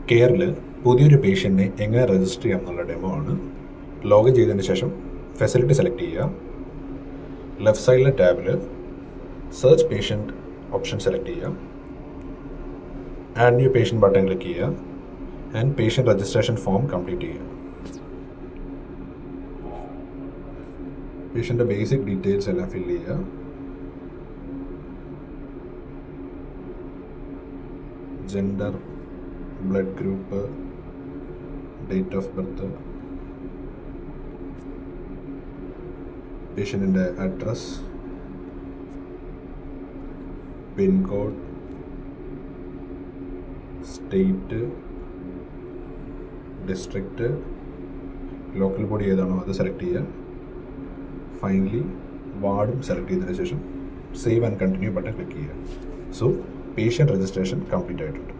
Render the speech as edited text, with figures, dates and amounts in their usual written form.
കെയറിൽ പുതിയൊരു പേഷ്യൻറ്റിനെ എങ്ങനെ രജിസ്റ്റർ ചെയ്യാം എന്നുള്ള ഡെമോ ആണ്. ലോഗിൻ ചെയ്തതിന് ശേഷം ഫെസിലിറ്റി സെലക്ട് ചെയ്യുക. ലെഫ്റ്റ് സൈഡിലെ ടാബിൽ സെർച്ച് പേഷ്യൻറ്റ് ഓപ്ഷൻ സെലക്ട് ചെയ്യുക. Add new patient button click ചെയ്യുക. And patient registration form complete ചെയ്യുക. പേഷ്യൻ്റെ ബേസിക് ഡീറ്റെയിൽസ് എല്ലാം ഫില്ല് ചെയ്യുക. Gender, blood group, date of birth, പേഷ്യൻറ്റിൻ്റെ address, pincode, state, district, local body ഏതാണോ അത് സെലക്ട് ചെയ്യുക. ഫൈനലി വാർഡും സെലക്ട് ചെയ്തതിനു ശേഷം save and continue button click ചെയ്യുക. സോ പേഷ്യൻ്റ് രജിസ്ട്രേഷൻ കംപ്ലീറ്റ് ആയിട്ടുണ്ട്.